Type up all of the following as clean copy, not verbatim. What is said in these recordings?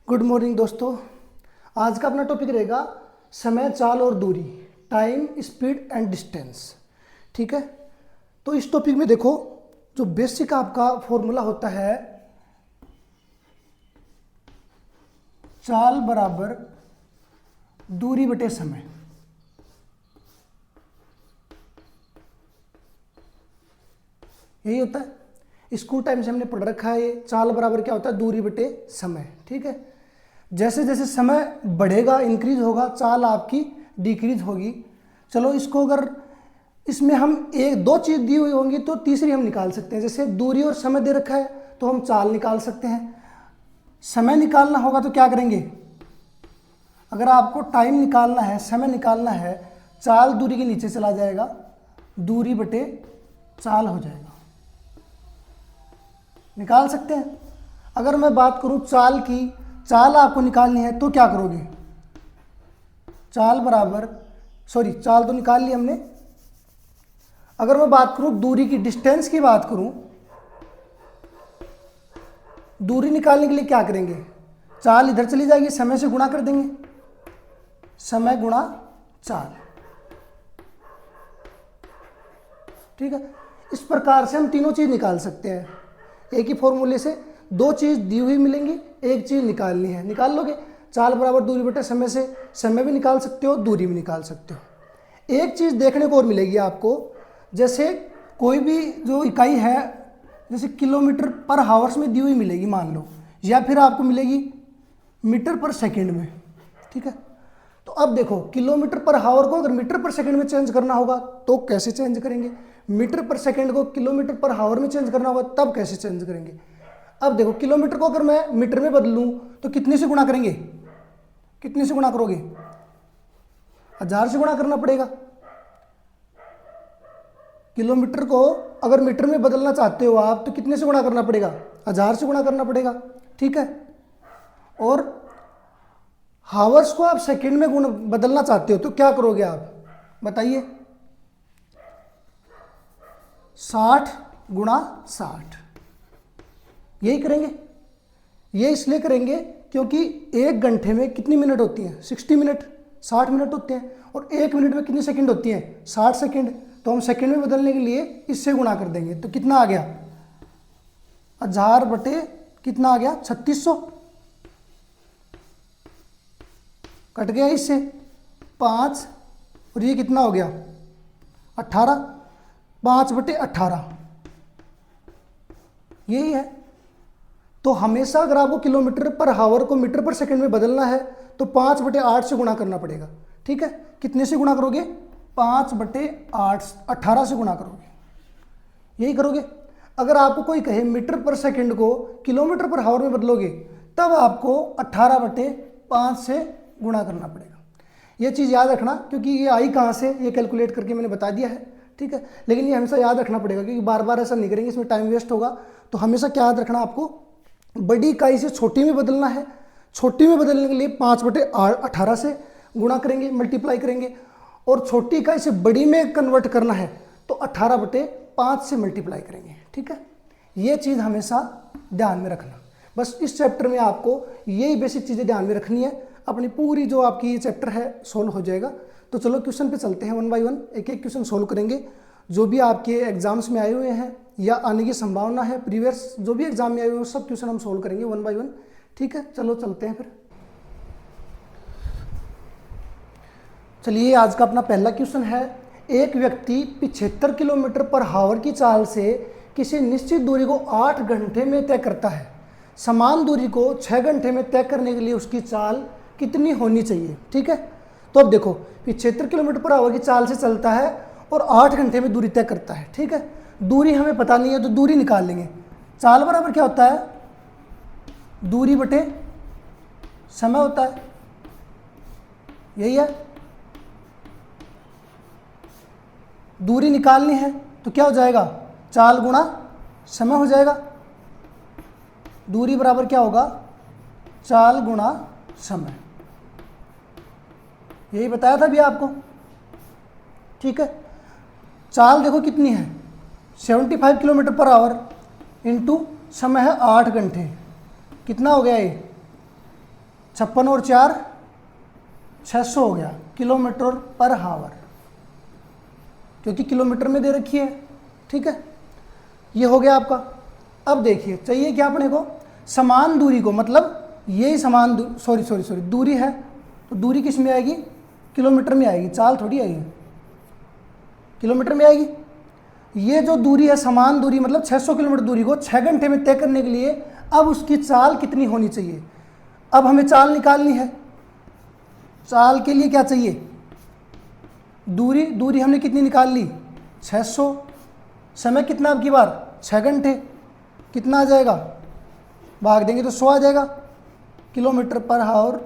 Good morning दोस्तों। आज का अपना टॉपिक रहेगा समय, चाल और दूरी, टाइम, स्पीड एंड डिस्टेंस। ठीक है, तो इस टॉपिक में देखो, जो बेसिक आपका फॉर्मूला होता है, चाल बराबर दूरी बटे समय। यही होता है, स्कूल टाइम से हमने पढ़ रखा है। ये चाल बराबर क्या होता है? दूरी बटे समय। ठीक है, जैसे जैसे समय बढ़ेगा, इंक्रीज होगा, चाल आपकी डिक्रीज होगी। चलो, इसको अगर इसमें हम एक दो चीज़ दी हुई होंगी तो तीसरी हम निकाल सकते हैं। जैसे दूरी और समय दे रखा है तो हम चाल निकाल सकते हैं। समय निकालना होगा तो क्या करेंगे? अगर आपको टाइम निकालना है, समय निकालना है, चाल दूरी के नीचे चला जाएगा, दूरी बटे चाल हो जाएगा। निकाल सकते हैं। अगर मैं बात करूं चाल की, चाल आपको निकालनी है तो क्या करोगे? चाल बराबर, सॉरी, चाल तो निकाल ली हमने। अगर मैं बात करूं दूरी की, डिस्टेंस की बात करूं, दूरी निकालने के लिए क्या करेंगे? चाल इधर चली जाएगी, समय से गुणा कर देंगे, समय गुणा चाल। ठीक है, इस प्रकार से हम तीनों चीज निकाल सकते हैं। एक ही फॉर्मूले से दो चीज दी हुई मिलेंगी, एक चीज निकालनी है, निकाल लोगे। चाल बराबर दूरी बटे समय से समय भी निकाल सकते हो, दूरी भी निकाल सकते हो। एक चीज देखने को और मिलेगी आपको, जैसे कोई भी जो इकाई है, जैसे किलोमीटर पर हावर्स में दी हुई मिलेगी मान लो, या फिर आपको मिलेगी मीटर पर सेकंड में। ठीक है, तो अब देखो, किलोमीटर पर हावर को अगर मीटर पर सेकंड में चेंज करना होगा तो कैसे चेंज करेंगे? मीटर पर सेकंड को किलोमीटर पर हावर में चेंज करना होगा तब कैसे चेंज करेंगे? अब देखो, किलोमीटर को अगर मैं मीटर में बदलूं तो कितने से गुणा करेंगे? कितने से गुणा करोगे? 1000 से गुणा करना पड़ेगा। किलोमीटर को अगर मीटर में बदलना चाहते हो आप तो कितने से गुणा करना पड़ेगा? 1000 से गुणा करना पड़ेगा। ठीक है, और हावर्स को आप सेकंड में गुण बदलना चाहते हो तो क्या करोगे आप? बताइए। 60 गुणा 60, यही करेंगे। ये इसलिए करेंगे क्योंकि एक घंटे में कितनी मिनट होती हैं? 60 मिनट, 60 मिनट होते हैं। और एक मिनट में कितनी सेकंड होती हैं? 60 सेकंड। तो हम सेकंड में बदलने के लिए इससे गुणा कर देंगे। तो कितना आ गया? 1000 बटे कितना आ गया? 3600। कट गया इससे 5, और ये कितना हो गया? 18। 5 बटे 18, यही है। तो हमेशा अगर आपको किलोमीटर पर हावर को मीटर पर सेकंड में बदलना है तो 5 बटे 8 से गुणा करना पड़ेगा। ठीक है, कितने से गुणा करोगे? 5 बटे 8, 18 से गुणा करोगे, यही करोगे। अगर आपको कोई कहे मीटर पर सेकंड को किलोमीटर पर हावर में बदलोगे तब आपको 18 बटे 5 से गुणा करना पड़ेगा। ये चीज़ याद रखना, क्योंकि ये आई कहाँ से, ये कैलकुलेट करके मैंने बता दिया है। ठीक है, लेकिन ये हमेशा याद रखना पड़ेगा, क्योंकि बार बार ऐसा नहीं करेंगे, इसमें टाइम वेस्ट होगा। तो हमेशा क्या याद रखना आपको? बड़ी इकाई से छोटी में बदलना है। छोटी में बदलने के लिए 5 बटे 18 से गुणा करेंगे, मल्टीप्लाई करेंगे। और छोटी इकाई से बड़ी में कन्वर्ट करना है तो 18 बटे 5 से मल्टीप्लाई करेंगे। ठीक है, ये चीज़ हमेशा ध्यान में रखना। बस इस चैप्टर में आपको यही बेसिक चीज़ें ध्यान में रखनी है, अपनी पूरी जो आपकी ये चैप्टर है सोल्व हो जाएगा। तो चलो क्वेश्चन पे चलते हैं, वन बाय वन एक एक क्वेश्चन सोल्व करेंगे, जो भी आपके एग्जाम्स में आए हुए हैं या आने की संभावना है, प्रीवियस जो भी एग्जाम में आए हुए हैं सब क्वेश्चन हम सोल्व करेंगे वन बाय वन। ठीक है, चलो चलते हैं फिर। चलिए, आज का अपना पहला क्वेश्चन है, एक व्यक्ति 75 किलोमीटर पर हावर की चाल से किसी निश्चित दूरी को 8 घंटे में तय करता है। समान दूरी को 6 घंटे में तय करने के लिए उसकी चाल कितनी होनी चाहिए? ठीक है, तो अब देखो, 75 किलोमीटर पर आवर की चाल से चलता है और 8 घंटे में दूरी तय करता है। ठीक है, दूरी हमें पता नहीं है तो दूरी निकाल लेंगे। चाल बराबर क्या होता है? दूरी बटे समय होता है, यही है। दूरी निकालनी है तो क्या हो जाएगा? चाल गुणा समय हो जाएगा। दूरी बराबर क्या होगा? चाल गुणा समय, यही बताया था अभी आपको। ठीक है, चाल देखो कितनी है, 75 किलोमीटर पर आवर इंटू समय है 8 घंटे, कितना हो गया ये? 56 और 4 600 हो गया किलोमीटर पर हावर, क्योंकि किलोमीटर में दे रखी है। ठीक है, ये हो गया आपका। अब देखिए चाहिए क्या अपने को, समान दूरी को, मतलब यही समान दूरी है, तो दूरी किस में आएगी, किलोमीटर में आएगी, चाल थोड़ी आएगी, किलोमीटर में आएगी। ये जो दूरी है समान दूरी, मतलब 600 किलोमीटर दूरी को 6 घंटे में तय करने के लिए अब उसकी चाल कितनी होनी चाहिए। अब हमें चाल निकालनी है। चाल के लिए क्या चाहिए, दूरी हमने कितनी निकाल ली 600, समय कितना अब की बार 6 घंटे, कितना आ जाएगा, भाग देंगे तो 100 आ जाएगा किलोमीटर पर आवर।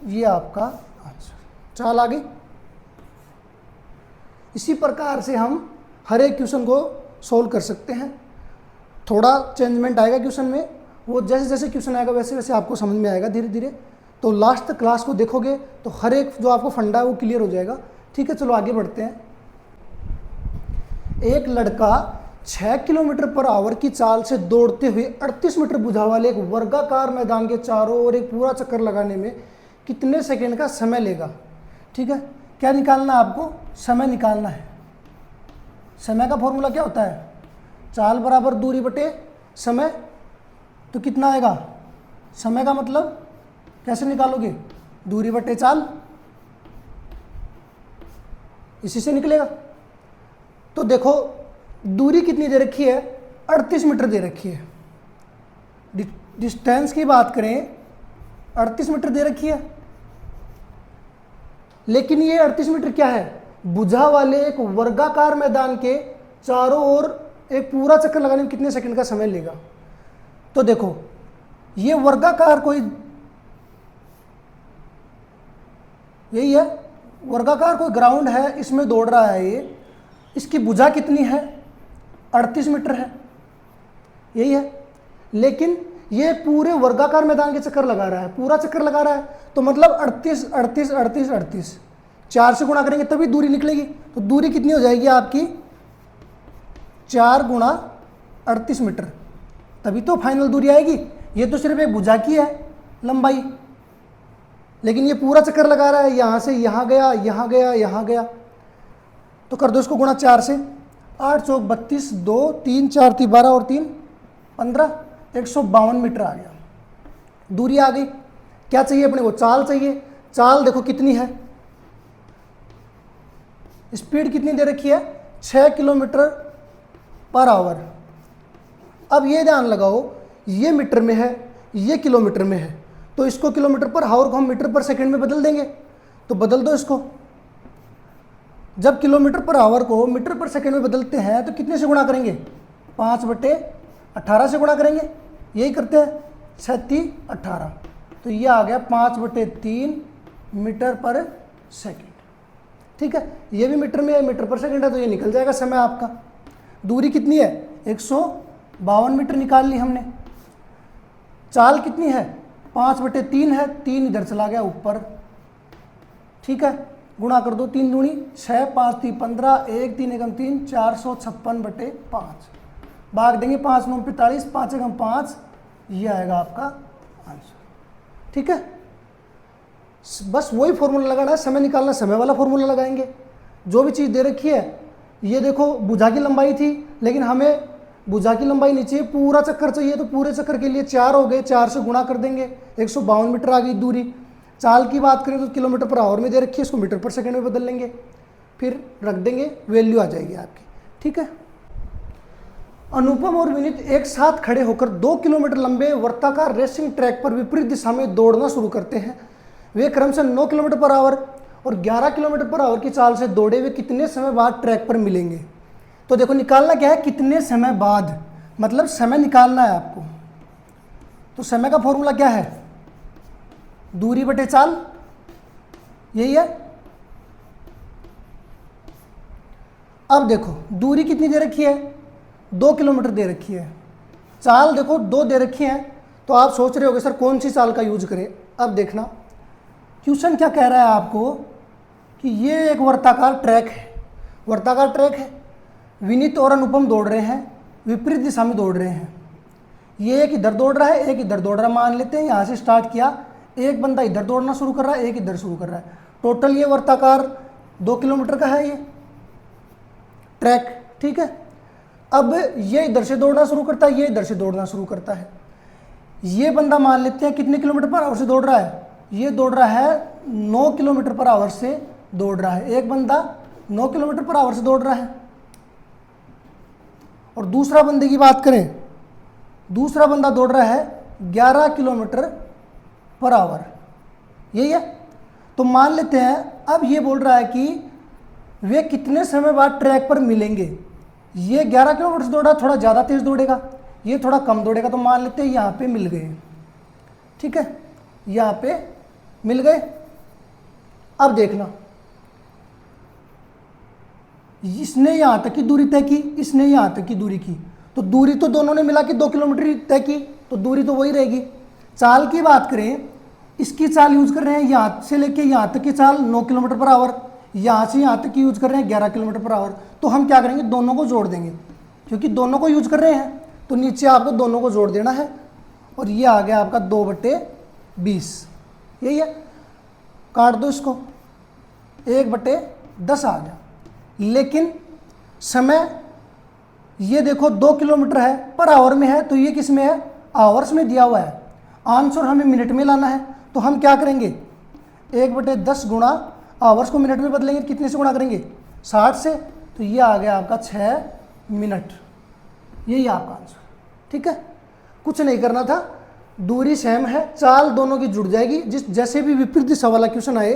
ये आपका आंसर, चाल आ गई। इसी प्रकार से हम हर एक क्वेश्चन को सोल्व कर सकते हैं। थोड़ा चेंजमेंट आएगा क्वेश्चन में, वो जैसे जैसे क्वेश्चन आएगा वैसे वैसे आपको समझ में आएगा धीरे धीरे। तो लास्ट तक क्लास को देखोगे तो हर एक जो आपको फंडा है वो क्लियर हो जाएगा। ठीक है, चलो आगे बढ़ते हैं। एक लड़का 6 किलोमीटर पर आवर की चाल से दौड़ते हुए 38 मीटर बुझा वाले एक वर्गाकार मैदान के चारों ओर एक पूरा चक्कर लगाने में कितने सेकंड का समय लेगा। ठीक है, क्या निकालना है आपको, समय निकालना है। समय का फॉर्मूला क्या होता है, चाल बराबर दूरी बटे समय। तो कितना आएगा, समय का मतलब कैसे निकालोगे, दूरी बटे चाल, इसी से निकलेगा। तो देखो दूरी कितनी दे रखी है, 38 मीटर दे रखी है। डिस्टेंस की बात करें 38 मीटर दे रखी है, लेकिन ये 38 मीटर क्या है, बुझा वाले एक वर्गाकार मैदान के चारों ओर एक पूरा चक्कर लगाने में कितने सेकंड का समय लेगा। तो देखो ये वर्गाकार कोई, यही है वर्गाकार कोई ग्राउंड है, इसमें दौड़ रहा है ये, इसकी भुजा कितनी है 38 मीटर है, यही है। लेकिन ये पूरे वर्गाकार मैदान के चक्कर लगा रहा है, पूरा चक्कर लगा रहा है, तो मतलब 38 4 से गुणा करेंगे तभी दूरी निकलेगी। तो दूरी कितनी हो जाएगी आपकी 4 गुणा 38 मीटर, तभी तो फाइनल दूरी आएगी। ये तो सिर्फ एक भुजा की है लंबाई, लेकिन ये पूरा चक्कर लगा रहा है, यहाँ से यहाँ गया, यहाँ गया, यहाँ गया। तो कर दो इसको गुणा 4 से, 8 चौक 32, 2 3 4 3 12 और 3 15, 152 मीटर आ गया, दूरी आ गई। क्या चाहिए अपने को, चाल चाहिए। चाल देखो कितनी है, स्पीड कितनी दे रखी है 6 किलोमीटर पर आवर। अब ये ध्यान लगाओ, ये मीटर में है, ये किलोमीटर में है, तो इसको किलोमीटर पर आवर को हम मीटर पर सेकंड में बदल देंगे। तो बदल दो इसको। जब किलोमीटर पर आवर को मीटर पर सेकंड में बदलते हैं तो कितने से गुणा करेंगे, 5/18 से गुणा करेंगे, यही करते हैं, 36 18। तो ये आ गया 5/3 मीटर पर सेकंड। ठीक है, ये भी मीटर में है, मीटर पर सेकंड है, तो ये निकल जाएगा समय आपका। दूरी कितनी है 152 मीटर निकाल ली हमने। चाल कितनी है 5/3 है, 3 इधर चला गया ऊपर। ठीक है, गुणा कर दो, 3 दूनी 6, 5 3 15, 1 3 एकम 3, 456/5। भाग देंगे 5 9 45, 5 एकम 5, ये आएगा आपका आंसर। ठीक है, बस वही फॉर्मूला लगाना है, समय निकालना, समय वाला फॉर्मूला लगाएंगे। जो भी चीज़ दे रखी है, ये देखो भुजा की लंबाई थी, लेकिन हमें भुजा की लंबाई नहीं चाहिए, पूरा चक्कर चाहिए। तो पूरे चक्कर के लिए 4 हो गए, 4 से गुणा कर देंगे, 152 मीटर आ गई दूरी। चाल की बात करें तो किलोमीटर पर आवर में दे रखी है, इसको मीटर पर सेकंड में बदल लेंगे, फिर रख देंगे, वैल्यू आ जाएगी आपकी। ठीक है, अनुपम और विनीत एक साथ खड़े होकर 2 किलोमीटर लंबे वर्ताकार रेसिंग ट्रैक पर विपरीत दिशा में दौड़ना शुरू करते हैं। वे क्रमशः 9 किलोमीटर पर आवर और 11 किलोमीटर पर आवर की चाल से दौड़े हुए कितने समय बाद ट्रैक पर मिलेंगे। तो देखो निकालना क्या है, कितने समय बाद, मतलब समय निकालना है आपको। तो समय का फॉर्मूला क्या है, दूरी बटे चाल, यही है। अब देखो दूरी कितनी दे रखी है, 2 किलोमीटर दे रखी है। चाल देखो 2 दे रखी है। तो आप सोच रहे होगे सर कौन सी चाल का यूज करें। अब देखना क्वेश्चन क्या कह रहा है आपको कि ये एक वर्ताकार ट्रैक है, वर्ताकार ट्रैक है, विनीत और अनुपम दौड़ रहे हैं, विपरीत दिशा में दौड़ रहे हैं। ये एक इधर दौड़ रहा है, एक इधर दौड़ रहा है, मान लेते हैं यहाँ से स्टार्ट किया, एक बंदा इधर दौड़ना शुरू कर रहा है, एक इधर शुरू कर रहा है। टोटल ये वर्ताकार 2 किलोमीटर का है ये ट्रैक, ठीक है। अब ये इधर से दौड़ना शुरू करता है, ये इधर से दौड़ना शुरू करता है। ये बंदा मान लेते हैं कितने किलोमीटर पर आवर से दौड़ रहा है, ये दौड़ रहा है 9 किलोमीटर पर आवर से दौड़ रहा है। एक बंदा 9 किलोमीटर पर आवर से दौड़ रहा है। और दूसरा बंदे की बात करें, दूसरा बंदा दौड़ रहा है 11 किलोमीटर पर आवर, यही है। तो मान लेते हैं अब ये बोल रहा है कि वे कितने समय बाद ट्रैक पर मिलेंगे। ये 11 किलोमीटर से दौड़ा, थोड़ा ज़्यादा तेज दौड़ेगा, ये थोड़ा कम दौड़ेगा। तो मान लेते हैं यहाँ पे मिल गए, ठीक है, यहाँ पे मिल गए। अब देखना, इसने यहाँ तक की दूरी तय की, इसने यहाँ तक की दूरी की, तो दूरी तो दोनों ने मिला के 2 किलोमीटर तय की, तो दूरी तो वही रहेगी। चाल की बात करें, इसकी चाल यूज कर रहे हैं यहाँ से लेके यहाँ तक की चाल 9 किलोमीटर पर आवर, यहाँ से यहाँ तक की यूज कर रहे हैं 11 किलोमीटर पर आवर। तो हम क्या करेंगे, दोनों को जोड़ देंगे, क्योंकि दोनों को यूज कर रहे हैं तो नीचे आपको दोनों को जोड़ देना है। और ये आ गया आपका 2/20, यही है। काट दो इसको, 1/10 आ गया। लेकिन समय ये देखो 2 किलोमीटर है, पर आवर में है, तो ये किस में है, आवर्स में दिया हुआ है। आंसर हमें मिनट में लाना है, तो हम क्या करेंगे, 1/10 गुणा आवर्स को मिनट में बदलेंगे, कितने से गुणा करेंगे, 60 से। तो ये आ गया आपका 6 मिनट, यही आपका आंसर, ठीक है। कुछ नहीं करना था, दूरी सेम है, चाल दोनों की जुड़ जाएगी। जैसे भी विपरीत दिशा वाला क्वेश्चन आए,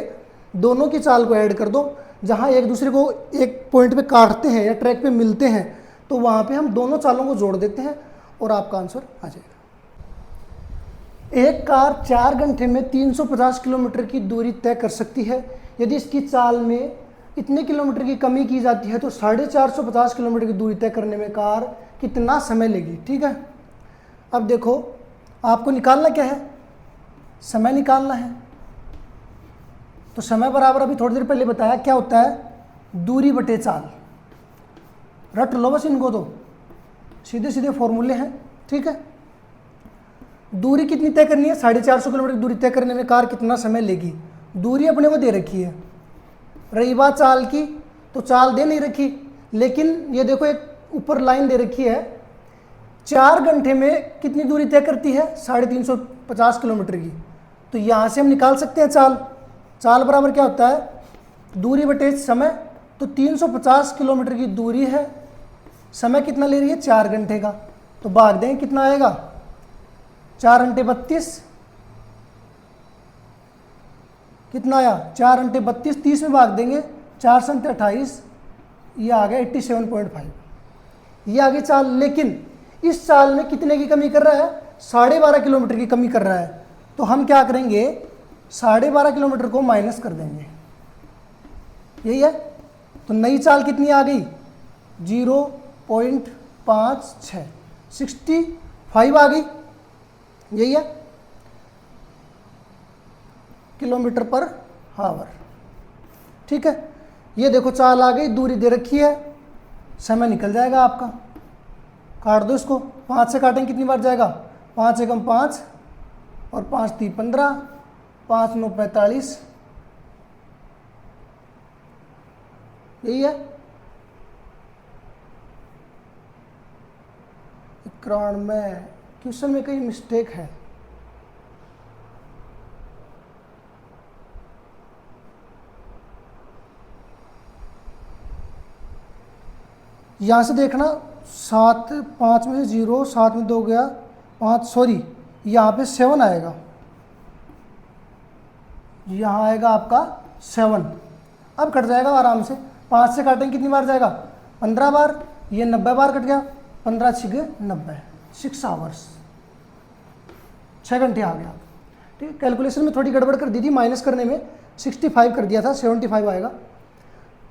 दोनों की चाल को ऐड कर दो। जहाँ एक दूसरे को एक पॉइंट पे काटते हैं या ट्रैक पे मिलते हैं, तो वहाँ पे हम दोनों चालों को जोड़ देते हैं और आपका आंसर आ जाएगा। एक कार 4 घंटे में 350 किलोमीटर की दूरी तय कर सकती है। यदि इसकी चाल में इतने किलोमीटर की कमी की जाती है तो 450 किलोमीटर की दूरी तय करने में कार कितना समय लेगी, ठीक है। अब देखो, आपको निकालना क्या है, समय निकालना है। तो समय बराबर अभी थोड़ी देर पहले बताया क्या होता है, दूरी बटे चाल। रट लो बस इनको, तो सीधे सीधे फॉर्मूले हैं, ठीक है। दूरी कितनी तय करनी है, 450 किलोमीटर की दूरी तय करने में कार कितना समय लेगी। दूरी अपने को दे रखी है। रही बात चाल की, तो चाल दे नहीं रखी, लेकिन ये देखो एक ऊपर लाइन दे रखी है, 4 घंटे में कितनी दूरी तय करती है, 350 किलोमीटर की। तो यहाँ से हम निकाल सकते हैं चाल। चाल बराबर क्या होता है, दूरी बटे समय। तो 350 किलोमीटर की दूरी है, समय कितना ले रही है, 4 घंटे का। तो भाग देंगे, कितना आएगा, 4 घंटे 32, कितना आया, 4 घंटे 32, 30 में भाग देंगे, 4 से 28, ये आ गया 87.5, ये आगे चाल। लेकिन इस चाल में कितने की कमी कर रहा है, 12.5 किलोमीटर की कमी कर रहा है। तो हम क्या करेंगे, 12.5 किलोमीटर को माइनस कर देंगे, यही है। तो नई चाल कितनी आ गई, 0.56, 65 आ गई, यही है, किलोमीटर पर आवर, ठीक है। ये देखो चाल आ गई, दूरी दे रखी है, समय निकल जाएगा आपका। काट दो इसको, 5 से काटेंगे कितनी बार जाएगा, 5 एकम 5 और 5 3 15, 5 9 45, यही है। 91 क्वेश्चन में कहीं मिस्टेक है, यहाँ से देखना, 7 5 में 0, 7 में 2 गया 5, सॉरी यहाँ पे 7 आएगा, यहाँ आएगा आपका 7। अब कट जाएगा आराम से, 5 से काटेंगे कितनी बार जाएगा, 15 बार, ये 90 बार कट गया, 15 6 90, 6 आवर्स, 6 घंटे आ गया, ठीक है। कैलकुलेशन में थोड़ी गड़बड़ कर दी थी, माइनस करने में 65 कर दिया था, 75 आएगा।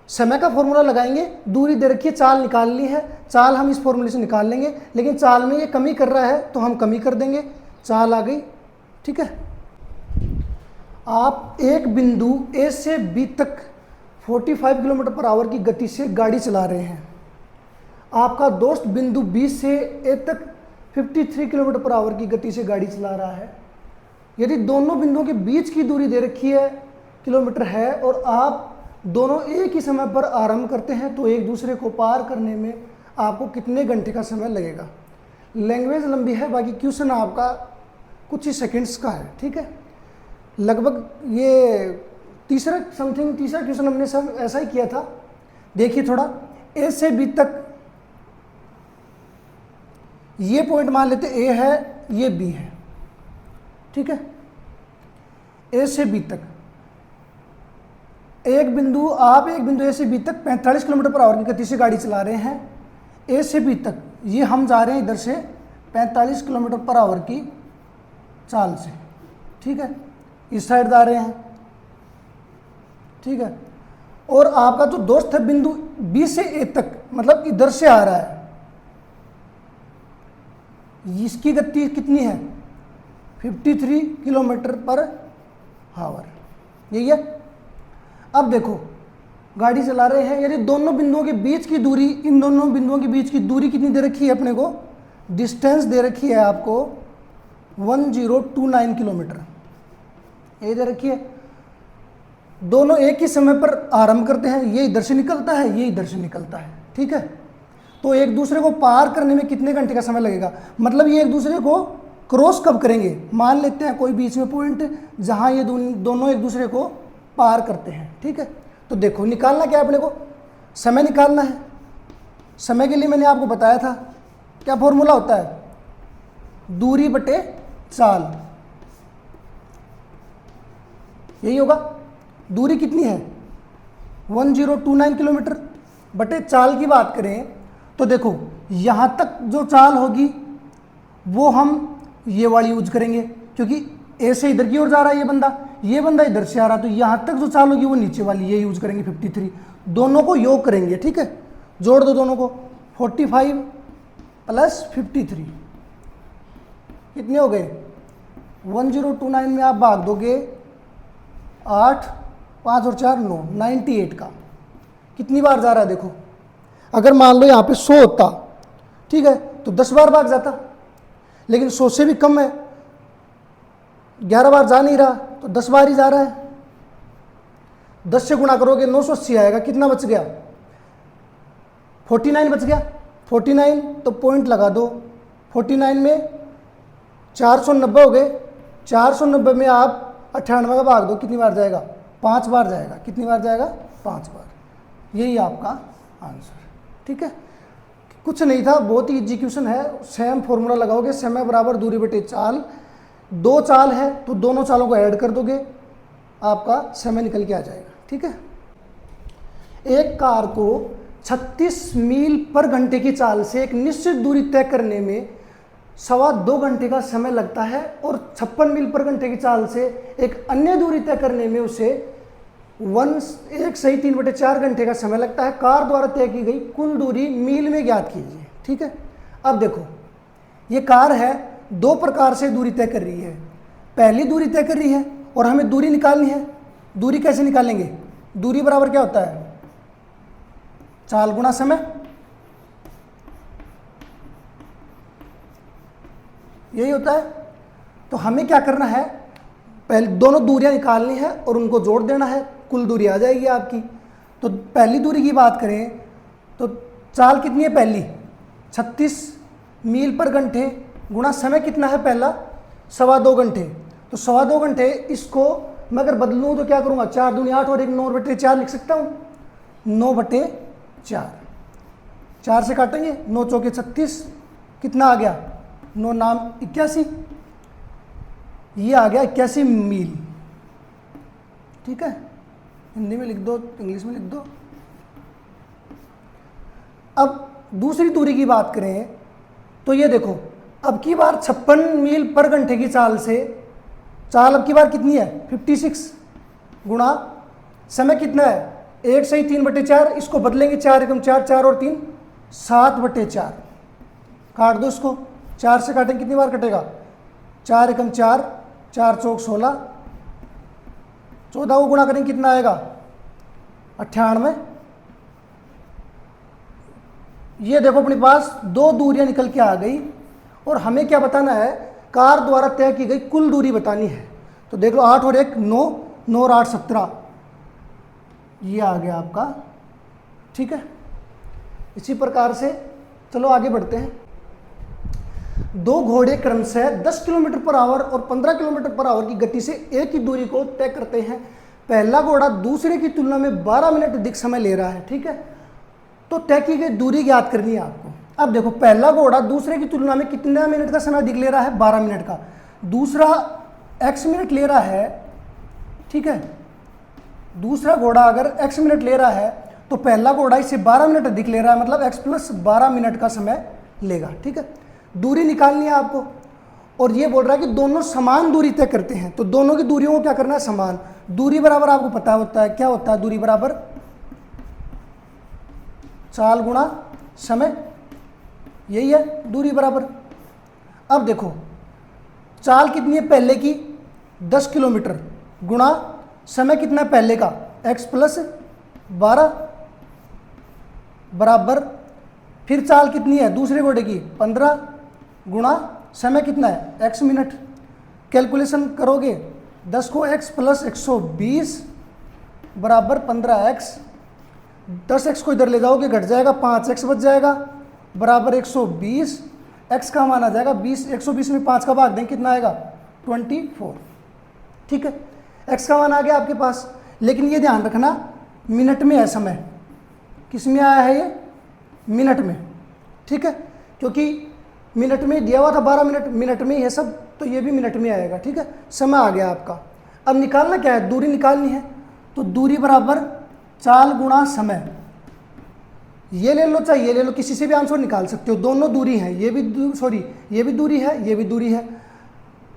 समय का फॉर्मूला लगाएंगे, दूरी दे रखी है, चाल निकालनी है, चाल हम इस फॉर्मूले से निकाल लेंगे, लेकिन चाल में ये कमी कर रहा है तो हम कमी कर देंगे, चाल आ गई, ठीक है। आप एक बिंदु ए से बी तक 45 किलोमीटर पर आवर की गति से गाड़ी चला रहे हैं। आपका दोस्त बिंदु बी से ए तक 53 किलोमीटर पर आवर की गति से गाड़ी चला रहा है। यदि दोनों बिंदुओं के बीच की दूरी दे रखी है किलोमीटर है और आप दोनों एक ही समय पर आरंभ करते हैं तो एक दूसरे को पार करने में आपको कितने घंटे का समय लगेगा। लैंग्वेज लंबी है, बाकी क्वेश्चन आपका कुछ ही सेकंड्स का है, ठीक है। लगभग ये तीसरा क्वेश्चन हमने सब ऐसा ही किया था। देखिए थोड़ा, ए से बी तक ये पॉइंट मान लेते ए है, ये बी है, ठीक है। ए से बी तक एक बिंदु ए से बी तक 45 किलोमीटर पर आवर की गति से गाड़ी चला रहे हैं। ए से बी तक ये हम जा रहे हैं इधर से 45 किलोमीटर पर आवर की चाल से, ठीक है। इस साइड जा रहे हैं, ठीक है। और आपका जो दोस्त है बिंदु बी से ए तक, मतलब इधर से आ रहा है, इसकी गति कितनी है 53 किलोमीटर पर आवर, यही है। अब देखो गाड़ी चला रहे हैं, यदि दोनों बिंदुओं के बीच की दूरी, इन दोनों बिंदुओं के बीच की दूरी कितनी दे रखी है अपने को, डिस्टेंस दे रखी है आपको 1029 किलोमीटर, ये दे रखी है। दोनों एक ही समय पर आरंभ करते हैं, ये इधर से निकलता है, ये इधर से निकलता है, ठीक है। तो एक दूसरे को पार करने में कितने घंटे का समय लगेगा, मतलब ये एक दूसरे को क्रॉस कब करेंगे। मान लेते हैं कोई बीच में पॉइंट जहां ये दोनों एक दूसरे को पार करते हैं, ठीक है। तो देखो निकालना क्या है अपने को, समय निकालना है। समय के लिए मैंने आपको बताया था क्या फॉर्मूला होता है, दूरी बटे चाल, यही होगा। दूरी कितनी है 1029 किलोमीटर, बटे चाल की बात करें तो देखो यहां तक जो चाल होगी वो हम ये वाली यूज करेंगे, क्योंकि ए से इधर की ओर जा रहा है ये बंदा इधर से आ रहा है, तो यहां तक जो चाल होगी वो नीचे वाली ये यूज करेंगे 53। दोनों को योग करेंगे, ठीक है। जोड़ दो दोनों को, 45 प्लस 53 कितने हो गए 1029 में आप भाग दोगे 8, 5 और 4 9, 98 का कितनी बार जा रहा है देखो। अगर मान लो यहाँ पे 100 होता, ठीक है, तो 10 बार भाग जाता, लेकिन 100 से भी कम है, 11 बार जा नहीं रहा तो 10 बार ही जा रहा है। 10 से गुणा करोगे 980 आएगा, कितना बच गया 49 बच गया। 49 तो पॉइंट लगा दो, 49 में 490 हो गए, 490 में आप 98 का भाग दो, कितनी बार जाएगा 5 बार जाएगा। कितनी बार जाएगा 5 बार, यही आपका आंसर, ठीक है। कुछ नहीं था, बहुत ही इजी क्वेश्चन है। सेम फॉर्मूला लगाओगे, समय बराबर दूरी बटे चाल, 2 चाल है तो दोनों चालों को ऐड कर दोगे, आपका समय निकल के आ जाएगा, ठीक है। एक कार को 36 मील पर घंटे की चाल से एक निश्चित दूरी तय करने में 2.25 घंटे का समय लगता है और 56 मील पर घंटे की चाल से एक अन्य दूरी तय करने में उसे 1/3/4 घंटे का समय लगता है। कार द्वारा तय की गई कुल दूरी मील में ज्ञात कीजिए, ठीक है। अब देखो ये कार है, 2 प्रकार से दूरी तय कर रही है। पहली दूरी तय कर रही है और हमें दूरी निकालनी है। दूरी कैसे निकालेंगे, दूरी बराबर क्या होता है चाल गुणा समय, यही होता है। तो हमें क्या करना है, पहले दोनों दूरियां निकालनी है और उनको जोड़ देना है, कुल दूरी आ जाएगी आपकी। तो पहली दूरी की बात करें तो चाल कितनी है पहली 36 मील पर घंटे गुणा समय कितना है पहला 2.25 घंटे। तो 2.25 घंटे इसको मैं अगर बदलूँ तो क्या करूँगा, 4 दूनी 8 और 1 9/4 लिख सकता हूँ, 9/4। 4 से काटेंगे, 9 चौके 36, कितना आ गया 9 नाम 81, ये आ गया 81 मील, ठीक है। हिंदी में लिख दो, इंग्लिश में लिख दो। अब दूसरी दूरी की बात करें तो ये देखो, अब की बार 56 मील पर घंटे की चाल से चाल अब की बार कितनी है 56 गुणा समय कितना है 1 से 3/4, इसको बदलेंगे 4 एकम 4, 4 और 3 7/4, काट दो इसको, 4 से काटेंगे कितनी बार कटेगा 4 एकम 4, 4 चौक 16, 14 को गुणा करेंगे कितना आएगा 98। ये देखो अपने पास 2 दूरियां निकल के आ गई और हमें क्या बताना है, कार द्वारा तय की गई कुल दूरी बतानी है। तो देख लो 8 और 1 9, 9 और 8 17, ये आ गया आपका। ठीक है, इसी प्रकार से चलो आगे बढ़ते हैं। दो घोड़े क्रमशः 10 किलोमीटर पर आवर और 15 किलोमीटर पर आवर की गति से एक ही दूरी को तय करते हैं। पहला घोड़ा दूसरे की तुलना में 12 मिनट अधिक समय ले रहा है। ठीक है, तो तय की गई दूरी ज्ञात करनी है आपको। अब देखो, पहला घोड़ा दूसरे की तुलना में कितना मिनट का समय अधिक ले रहा है, 12 मिनट का। दूसरा x मिनट ले रहा है। ठीक है, दूसरा घोड़ा अगर x मिनट ले रहा है तो पहला घोड़ा इससे 12 मिनट अधिक ले रहा है, मतलब x प्लस 12 मिनट का समय लेगा। ठीक है, दूरी निकालनी है आपको, और ये बोल रहा है कि दोनों समान दूरी तय करते हैं, तो दोनों की दूरियों को क्या करना है, समान। दूरी बराबर आपको पता होता है, क्या होता है दूरी बराबर, चाल गुणा समय, यही है दूरी बराबर। अब देखो, चाल कितनी है पहले की, 10 किलोमीटर, गुणा समय कितना है पहले का, x प्लस 12 बराबर, फिर चाल कितनी है दूसरे घोड़े की, 15 गुणा समय कितना है, x मिनट। कैलकुलेशन करोगे, 10 को x प्लस 120 बराबर 15x, 10x को इधर ले जाओगे घट जाएगा, 5x बच जाएगा बराबर 120, x का मान आ जाएगा 20, 120 में 5 का भाग दें कितना आएगा, 24। ठीक है, x का मान आ गया आपके पास, लेकिन ये ध्यान रखना मिनट में है समय, किस में आया है ये, मिनट में। ठीक है, क्योंकि मिनट में दिया हुआ था 12 मिनट, मिनट में ही है सब, तो ये भी मिनट में आएगा। ठीक है, समय आ गया आपका। अब निकालना क्या है, दूरी निकालनी है, तो दूरी बराबर चाल गुणा समय, ये ले लो चाहे ये ले लो, किसी से भी आंसर निकाल सकते हो, दोनों दूरी हैं, ये भी ये भी दूरी है, ये भी दूरी है।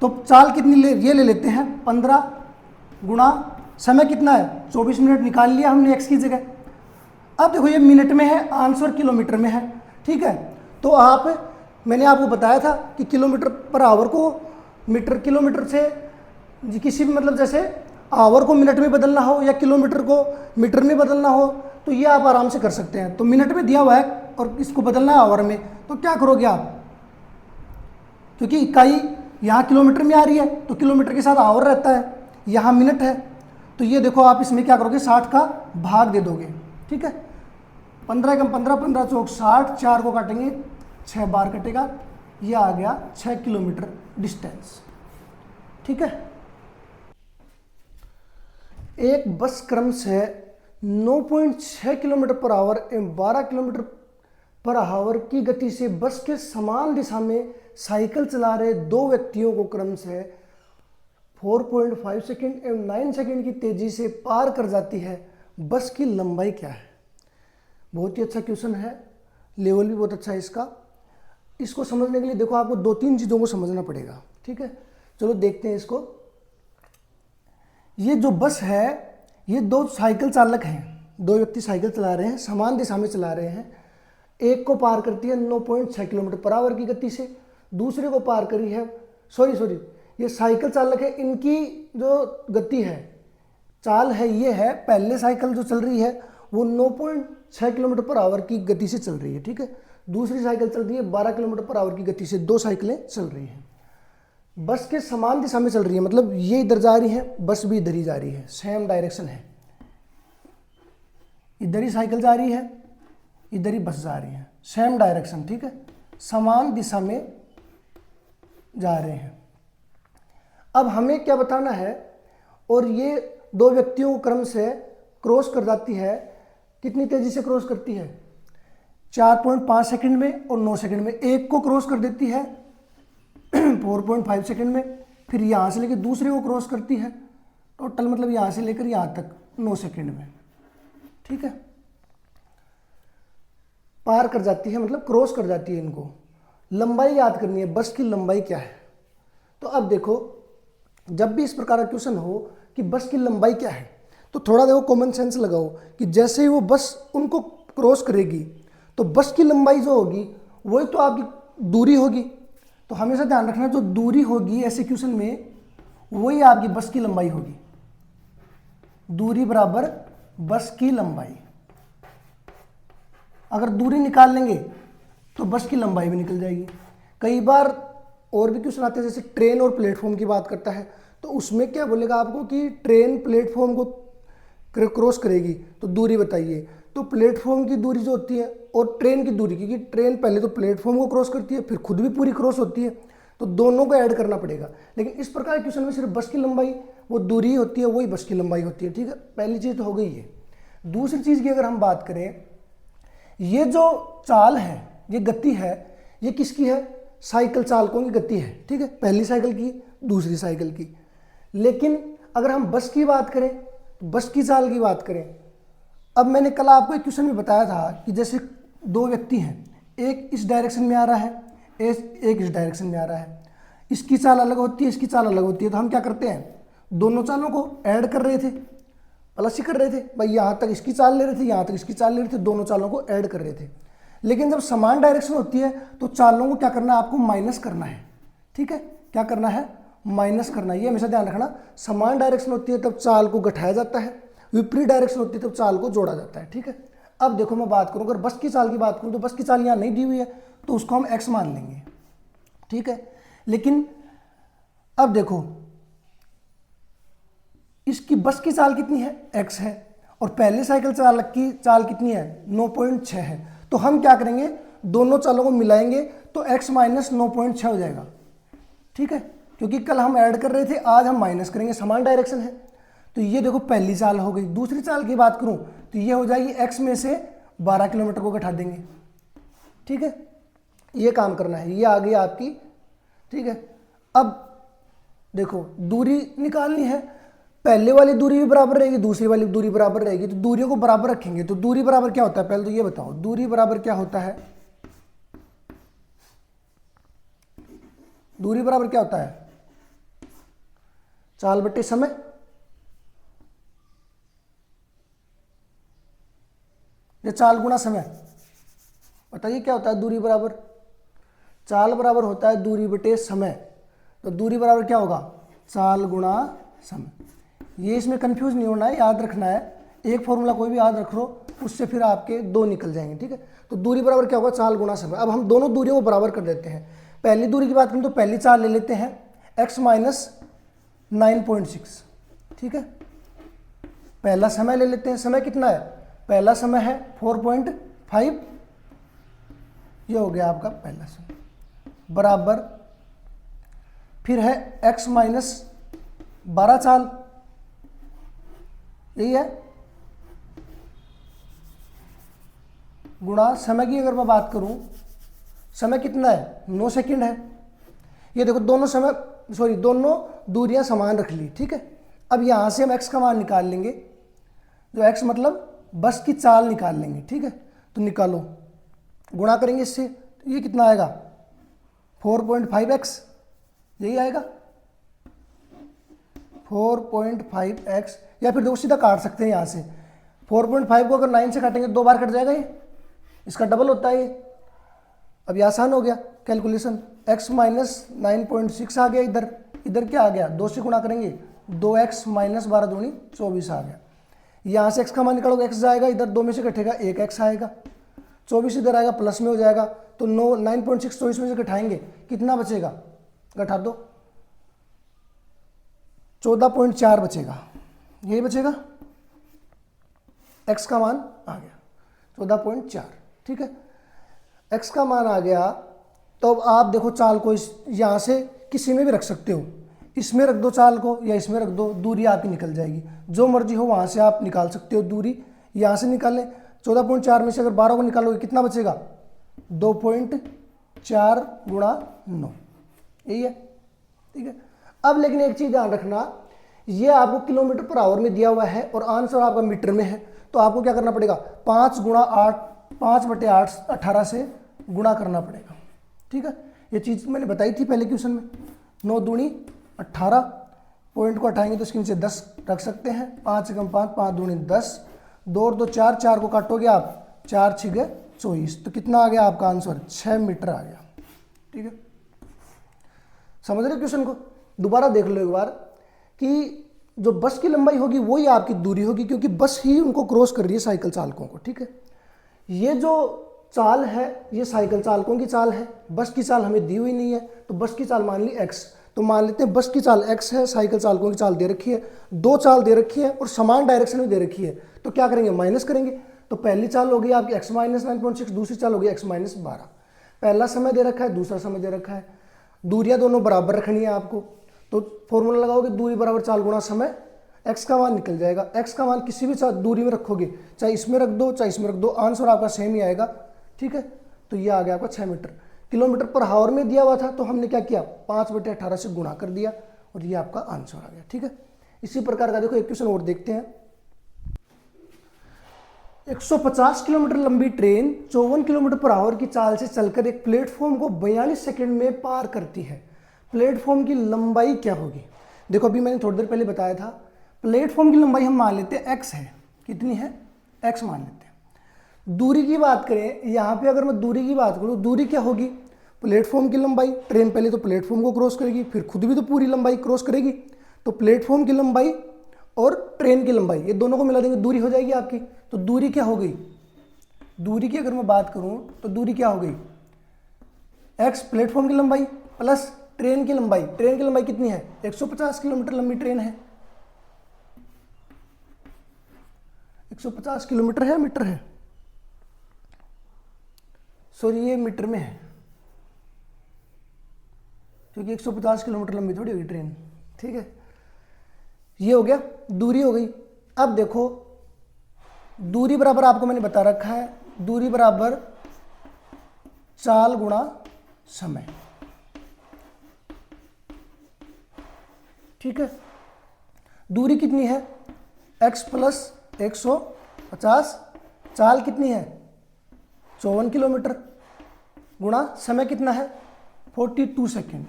तो चाल कितनी ये ले लेते हैं 15 गुणा समय कितना है 24 मिनट, निकाल लिया हमने x की जगह। अब देखो ये मिनट में है, आंसर किलोमीटर में है। ठीक है, तो मैंने आपको बताया था कि किलोमीटर पर आवर को मीटर, किलोमीटर से किसी भी मतलब जैसे आवर को मिनट में बदलना हो या किलोमीटर को मीटर में बदलना हो, तो ये आप आराम से कर सकते हैं। तो मिनट में दिया हुआ है और इसको बदलना है आवर में, तो क्या करोगे आप, क्योंकि इकाई यहाँ किलोमीटर में आ रही है तो किलोमीटर के साथ आवर रहता है, यहाँ मिनट है, तो ये देखो आप इसमें क्या करोगे, 60 का भाग दे दोगे। ठीक है, 15 कम 15, 15 चौक 60, 4 को काटेंगे 6 बार कटेगा, ये आ गया 6 किलोमीटर डिस्टेंस। ठीक है, एक बस क्रमशः 9.6 किलोमीटर पर आवर एवं 12 किलोमीटर पर आवर की गति से बस के समान दिशा में साइकिल चला रहे दो व्यक्तियों को क्रमशः 4.5 सेकेंड एवं 9 सेकेंड की तेजी से पार कर जाती है, बस की लंबाई क्या है। बहुत ही अच्छा क्वेश्चन है, लेवल भी बहुत अच्छा है इसका। इसको समझने के लिए देखो आपको 2-3 चीज़ों को समझना पड़ेगा। ठीक है, चलो देखते हैं इसको। ये जो बस है, ये दो साइकिल चालक हैं, दो व्यक्ति साइकिल चला रहे हैं, समान दिशा में चला रहे हैं। एक को पार करती है 9.6 किलोमीटर पर आवर की गति से, दूसरे को पार करी है, सॉरी ये साइकिल चालक है, इनकी जो गति है, चाल है, ये है पहले साइकिल जो चल रही है वो 9.6 किलोमीटर पर आवर की गति से चल रही है। ठीक है, दूसरी साइकिल चल रही है 12 किलोमीटर पर आवर की गति से, दो साइकिलें चल रही हैं, बस के समान दिशा में चल रही है, मतलब ये इधर जा रही है, बस भी इधर ही जा रही है, सेम डायरेक्शन है, इधर ही साइकिल जा रही है, इधर ही बस जा रही है, सेम डायरेक्शन। ठीक है, समान दिशा में जा रहे हैं। अब हमें क्या बताना है, और ये दो व्यक्तियों को क्रम से क्रॉस कर जाती है, कितनी तेजी से क्रॉस करती है, 4.5 सेकंड में और 9 सेकंड में। एक को क्रॉस कर देती है 4.5 सेकंड में, फिर यहाँ से लेकर दूसरे को क्रॉस करती है, टोटल मतलब यहाँ से लेकर यहाँ तक 9 सेकंड में। ठीक है, पार कर जाती है मतलब क्रॉस कर जाती है। इनको लंबाई याद करनी है, बस की लंबाई क्या है। तो अब देखो, जब भी इस प्रकार का क्वेश्चन हो कि बस की लंबाई क्या है, तो थोड़ा देखो कॉमन सेंस लगाओ कि जैसे ही वो बस उनको क्रॉस करेगी तो बस की लंबाई जो होगी वही तो आपकी दूरी होगी। तो हमेशा ध्यान रखना, जो दूरी होगी ऐसे क्वेश्चन में वही आपकी बस की लंबाई होगी। दूरी बराबर बस की लंबाई। अगर दूरी निकाल लेंगे तो बस की लंबाई भी निकल जाएगी। कई बार और भी क्वेश्चन आते हैं, जैसे ट्रेन और प्लेटफॉर्म की बात करता है, तो उसमें क्या बोलेगा आपको कि ट्रेन प्लेटफॉर्म को क्रॉस करेगी तो दूरी बताइए। तो प्लेटफॉर्म की दूरी जो होती है और ट्रेन की दूरी, क्योंकि ट्रेन पहले तो प्लेटफॉर्म को क्रॉस करती है फिर खुद भी पूरी क्रॉस होती है, तो दोनों को ऐड करना पड़ेगा। लेकिन इस प्रकार के क्वेश्चन में सिर्फ बस की लंबाई वो दूरी होती है, वही बस की लंबाई होती है, ठीक है। पहली चीज़ तो हो गई है। दूसरी चीज़ की अगर हम बात करें, ये जो चाल है, ये गति है, ये किसकी है? साइकिल चालकों की गति है, ठीक है। पहली साइकिल की, दूसरी साइकिल की। लेकिन अगर हम बस की बात करें, तो बस की चाल की बात करें, अब मैंने कल आपको एक क्वेश्चन में बताया था कि जैसे दो व्यक्ति हैं, एक इस डायरेक्शन में आ रहा है, एक इस डायरेक्शन में आ रहा है, इसकी चाल अलग होती है, इसकी चाल अलग होती है, तो हम क्या करते हैं, दोनों चालों को ऐड कर रहे थे, प्लस ही कर रहे थे भाई, यहाँ तक इसकी चाल ले रहे थे, यहाँ तक इसकी चाल ले रहे थे, दोनों चालों को ऐड कर रहे थे। लेकिन जब समान डायरेक्शन होती है तो चालों को क्या करना है, आपको माइनस करना है, ठीक है। क्या करना है? माइनस करना है, ये हमेशा ध्यान रखना। समान डायरेक्शन होती है तब चाल को घटाया जाता है, विपरीत डायरेक्शन होती है तब चाल को जोड़ा जाता है, ठीक है। अब देखो मैं बात करूँ, अगर बस की चाल की बात करूँ तो बस की चाल यहाँ नहीं दी हुई है तो उसको हम x मान लेंगे, ठीक है। लेकिन अब देखो इसकी बस की चाल कितनी है? x है, और पहले साइकिल चालक की चाल कितनी है? 9.6 है। तो हम क्या करेंगे, दोनों चालों को मिलाएंगे तो x माइनस 9.6 हो जाएगा, ठीक है। क्योंकि कल हम ऐड कर रहे थे, आज हम माइनस करेंगे, समान डायरेक्शन है। तो ये देखो पहली चाल हो गई। दूसरी चाल की बात करूं तो ये हो जाएगी x में से 12 किलोमीटर को घटा देंगे, ठीक है। ये काम करना है, ये आ गई आपकी, ठीक है। अब देखो दूरी निकालनी है, पहले वाली दूरी भी बराबर रहेगी, दूसरी वाली दूरी बराबर रहेगी, तो दूरियों को बराबर रखेंगे। तो दूरी बराबर क्या होता है, पहले तो ये बताओ, दूरी बराबर क्या होता है? दूरी बराबर क्या होता है? चाल बट्टे समय। या चाल गुणा समय। बताइए क्या होता है दूरी बराबर? चाल बराबर होता है दूरी बटे समय। तो दूरी बराबर क्या होगा? चाल गुणा समय। ये इसमें कंफ्यूज नहीं होना है, याद रखना है। एक फॉर्मूला कोई भी याद रख लो, उससे फिर आपके दो निकल जाएंगे, ठीक है। तो दूरी बराबर क्या होगा? चाल गुणा समय। अब हम दोनों दूरियों को बराबर कर देते हैं। पहली दूरी की बात करें तो पहली चाल ले लेते हैं x माइनस 9.6, ठीक है। पहला समय ले लेते हैं, समय कितना है? पहला समय है 4.5, ये हो गया आपका पहला समय, बराबर फिर है x माइनस 12 चाल, यही है, गुणा समय की अगर मैं बात करूं, समय कितना है? 9 सेकंड है। ये देखो दोनों समय, सॉरी दोनों दूरियां समान रख ली, ठीक है। अब यहां से हम x का मान निकाल लेंगे, जो x मतलब बस की चाल निकाल लेंगे, ठीक है। तो निकालो, गुणा करेंगे इससे, तो ये कितना आएगा? 4.5x, यही आएगा 4.5x। या फिर देखो सीधा काट सकते हैं यहाँ से, 4.5 को अगर 9 से काटेंगे 2 बार कट जाएगा, ये इसका डबल होता है ये। अब ये आसान हो गया कैलकुलेशन, x माइनस 9.6 आ गया, इधर इधर क्या आ गया? 2 से गुणा करेंगे, 2x माइनस 12 दूनी 24 आ गया। यहाँ से x का मान निकालोगे, x जाएगा, इधर 2 में से घटेगा 1x आएगा, 24 इधर आएगा, प्लस में हो जाएगा। तो 9.6 24 में से घटाएंगे, कितना बचेगा? घटा दो, 14.4 बचेगा, यही बचेगा। x का मान आ गया 14.4, ठीक है। x का मान आ गया, तो अब आप देखो चाल को इस यहाँ से किसी में भी रख सकते हो, इसमें रख दो चाल को या इसमें रख दो, दूरी आपकी निकल जाएगी। जो मर्जी हो वहाँ से आप निकाल सकते हो दूरी, यहाँ से निकाल लें। 14.4 में से अगर 12 को निकालोगे कितना बचेगा? 2.4 गुणा 9, यही है, ठीक है। अब लेकिन एक चीज़ ध्यान रखना, ये आपको किलोमीटर पर आवर में दिया हुआ है और आंसर आपका मीटर में है, तो आपको क्या करना पड़ेगा? 5 गुणा 8, 5/8 18 से गुणा करना पड़ेगा, ठीक है। ये चीज़ मैंने बताई थी पहले क्वेश्चन में। 9 दूनी 18, पॉइंट को हटाएंगे तो इसके नीचे 10 रख सकते हैं, 5 से कम 5, 5 दूनी 10, 2 और 2 4, 4 को काटोगे आप, 4 6 24, तो कितना आ गया आपका आंसर? 6 मीटर आ गया, ठीक है। समझ रहे क्वेश्चन को? दोबारा देख लो एक बार कि जो बस की लंबाई होगी वही आपकी दूरी होगी, क्योंकि बस ही उनको क्रॉस कर रही है साइकिल चालकों को, ठीक है। ये जो चाल है ये साइकिल चालकों की चाल है, बस की चाल हमें दी हुई नहीं है, तो बस की चाल मान ली x। तो मान लेते हैं बस की चाल x है, साइकिल चालकों की चाल दे रखी है, 2 चाल दे रखी है और समान डायरेक्शन में दे रखी है, तो क्या करेंगे, माइनस करेंगे। तो पहली चाल होगी आपकी x माइनस 9.6, दूसरी चाल होगी x माइनस 12। पहला समय दे रखा है, दूसरा समय दे रखा है, दूरियां दोनों बराबर रखनी है आपको, तो फॉर्मूला लगाओगे दूरी बराबर चाल गुणा समय, x का मान निकल जाएगा। x का मान किसी भी दूरी में रखोगे, चाहे इसमें रख दो चाहे इसमें रख दो, आंसर आपका सेम ही आएगा। ठीक है, तो ये आ गया आपका 6 मीटर। किलोमीटर पर हावर में दिया हुआ था तो हमने क्या किया, 5/18 से गुणा कर दिया और ये आपका आंसर आ गया। ठीक है, इसी प्रकार का देखो एक क्वेश्चन और देखते हैं। 150 किलोमीटर लंबी ट्रेन 54 किलोमीटर पर आवर की चाल से चलकर एक प्लेटफॉर्म को 42 सेकंड में पार करती है। प्लेटफॉर्म की लंबाई क्या होगी। देखो अभी मैंने थोड़ी देर पहले बताया था, प्लेटफॉर्म की लंबाई हम मान लेते हैं x है, कितनी है, x मान लेते हैं। दूरी की बात करें, यहाँ पे अगर मैं दूरी की बात करूँ, दूरी क्या होगी, प्लेटफॉर्म की लंबाई। ट्रेन पहले तो प्लेटफॉर्म को क्रॉस करेगी, फिर खुद भी तो पूरी लंबाई क्रॉस करेगी, तो प्लेटफॉर्म की लंबाई और ट्रेन की लंबाई ये दोनों को मिला देंगे, दूरी हो जाएगी आपकी। तो दूरी क्या हो गई, दूरी की अगर मैं बात करूं तो दूरी क्या हो गई, x प्लेटफॉर्म की लंबाई प्लस ट्रेन की लंबाई। ट्रेन की लंबाई कितनी है, 150 किलोमीटर लंबी ट्रेन है। 150 किलोमीटर है, मीटर है, सॉरी ये मीटर में है, क्योंकि 150 किलोमीटर लंबी थोड़ी होगी ट्रेन। ठीक है, ये हो गया, दूरी हो गई। अब देखो दूरी बराबर आपको मैंने बता रखा है, दूरी बराबर चाल गुणा समय। ठीक है, दूरी कितनी है, x प्लस 150, चाल कितनी है 54 किलोमीटर, गुणा समय कितना है 42 सेकेंड।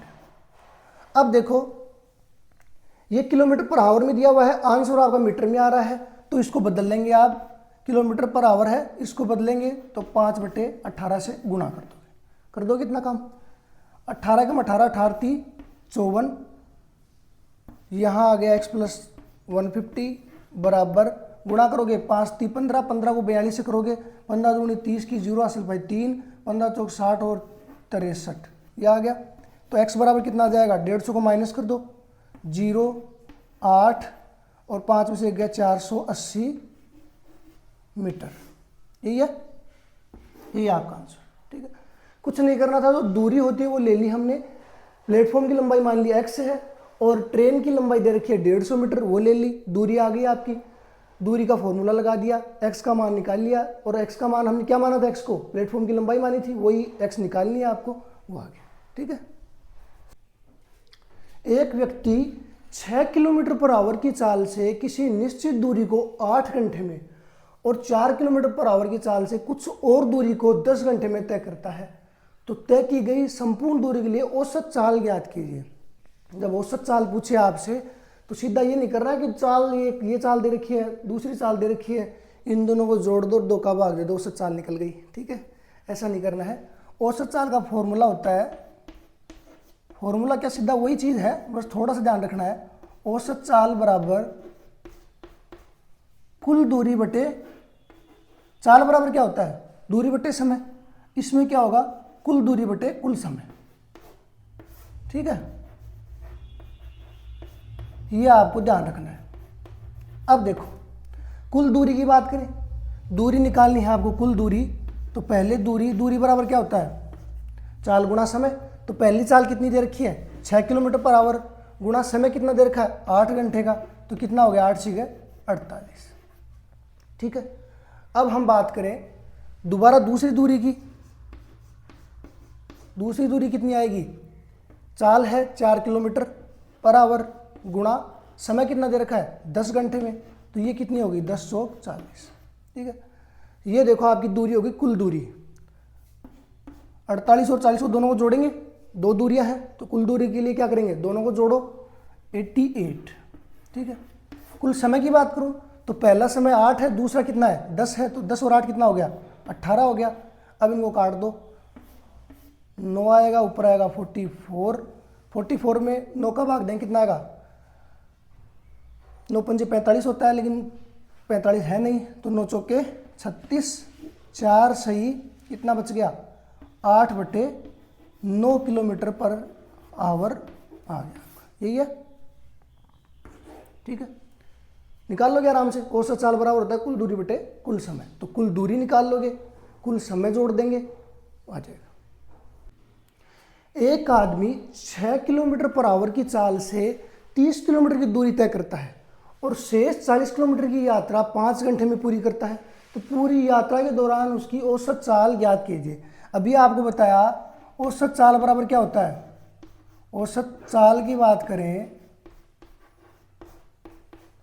अब देखो ये किलोमीटर पर आवर में दिया हुआ है, आंसर आपका मीटर में आ रहा है, तो इसको बदल लेंगे आप, किलोमीटर पर आवर है इसको बदलेंगे तो 5/18 से गुणा कर दोगे इतना काम। 18 का 18, 18 × 54, यहाँ आ गया x प्लस 150 बराबर, गुणा करोगे 5 × 3 = 15, 15 को 42 से करोगे, 15 दूनी 30 की, 0 हासिल भाई 3, 15 चौक 60 और 63, ये आ गया। तो x बराबर कितना आ जाएगा, 150 को माइनस कर दो, 0, 8 और 5 में से गया 480 मीटर, यही है, यही आपका आंसर। ठीक है, कुछ नहीं करना था, जो दूरी होती है वो ले ली हमने। प्लेटफॉर्म की लंबाई मान ली x है और ट्रेन की लंबाई दे रखी है 150 मीटर, वो ले ली, दूरी आ गई आपकी। दूरी का फॉर्मूला लगा दिया, x का मान निकाल लिया, और x का मान हमने क्या माना था, x को प्लेटफॉर्म की लंबाई मानी थी, वही x निकालनी है आपको, वो आ गया। ठीक है, एक व्यक्ति 6 किलोमीटर पर आवर की चाल से किसी निश्चित दूरी को 8 घंटे में और 4 किलोमीटर पर आवर की चाल से कुछ और दूरी को 10 घंटे में तय करता है, तो तय की गई संपूर्ण दूरी के लिए औसत चाल ज्ञात कीजिए। जब औसत चाल पूछे आपसे तो सीधा ये नहीं करना है कि चाल ये चाल दे रखी है, दूसरी चाल दे रखी है, इन दोनों को जोड़ दो, 2 का भाग दे दो, औसत चाल निकल गई। ठीक है, ऐसा नहीं करना है। औसत चाल का फॉर्मूला होता है, फॉर्मूला क्या सीधा वही चीज़ है, बस थोड़ा सा ध्यान रखना है। औसत चाल बराबर कुल दूरी बटे, चाल बराबर क्या होता है, दूरी बटे समय, इसमें क्या होगा, कुल दूरी बटे कुल समय। ठीक है, ये आपको ध्यान रखना है। अब देखो कुल दूरी की बात करें, दूरी निकालनी है आपको, कुल दूरी, तो पहले दूरी बराबर क्या होता है, चाल गुणा समय। तो पहली चाल कितनी दे रखी है, 6 किलोमीटर पर आवर, गुणा समय कितना दे रखा है 8 घंटे का, तो कितना हो गया 8 × 6 = 48। ठीक है, अब हम बात करें दोबारा दूसरी दूरी की। दूसरी दूरी कितनी आएगी, चाल है 4 किलोमीटर पर आवर, गुणा समय कितना दे रखा है 10 घंटे में, तो ये कितनी होगी 10 × 40। ठीक है, ये देखो आपकी दूरी होगी कुल दूरी, 48 और 40 को दोनों को जोड़ेंगे, 2 दूरियां हैं, तो कुल दूरी के लिए क्या करेंगे, दोनों को जोड़ो 88। ठीक है, कुल समय की बात करूं तो पहला समय 8 है, दूसरा कितना है 10 है, तो 10 और 8 कितना हो गया 18 हो गया। अब इनको काट दो, 9 आएगा, ऊपर आएगा 44, 44 में 9 का भाग दें कितना आएगा, 9 × 5 = 45 होता है, लेकिन 45 है नहीं, तो 9 चौके 36, 4 सही कितना बच गया 8/9 किलोमीटर पर आवर आ गया आपका, यही है। ठीक है, निकाल लोगे आराम से। औसत चाल बराबर होता है कुल दूरी बटे कुल समय, तो कुल दूरी निकाल लोगे, कुल समय जोड़ देंगे, आ जाएगा। एक आदमी 6 किलोमीटर पर आवर की चाल से 30 किलोमीटर की दूरी तय करता है और शेष 40 किलोमीटर की यात्रा 5 घंटे में पूरी करता है, तो पूरी यात्रा के दौरान उसकी औसत चाल ज्ञात कीजिए। अभी आपको बताया औसत चाल बराबर क्या होता है, औसत चाल की बात करें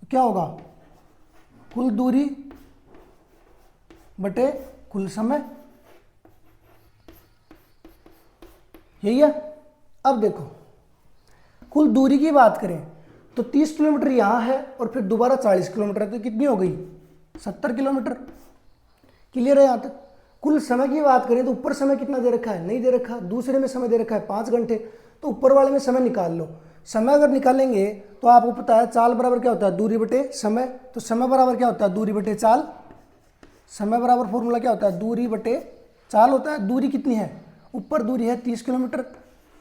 तो क्या होगा, कुल दूरी बटे कुल समय, यही है। अब देखो कुल दूरी की बात करें तो 30 किलोमीटर यहाँ है और फिर दोबारा 40 किलोमीटर है, तो कितनी हो गई 70 किलोमीटर। क्लियर है यहाँ तक। कुल समय की बात करें तो ऊपर समय कितना दे रखा है, नहीं दे रखा, दूसरे में समय दे रखा है 5 घंटे, तो ऊपर वाले में समय निकाल लो। समय अगर निकालेंगे तो आपको पता है चाल बराबर क्या होता है, दूरी बटे समय, तो समय बराबर क्या होता है, दूरी बटे चाल। समय बराबर फॉर्मूला क्या होता है, दूरी बटे चाल होता है। दूरी कितनी है, ऊपर दूरी है 30 किलोमीटर,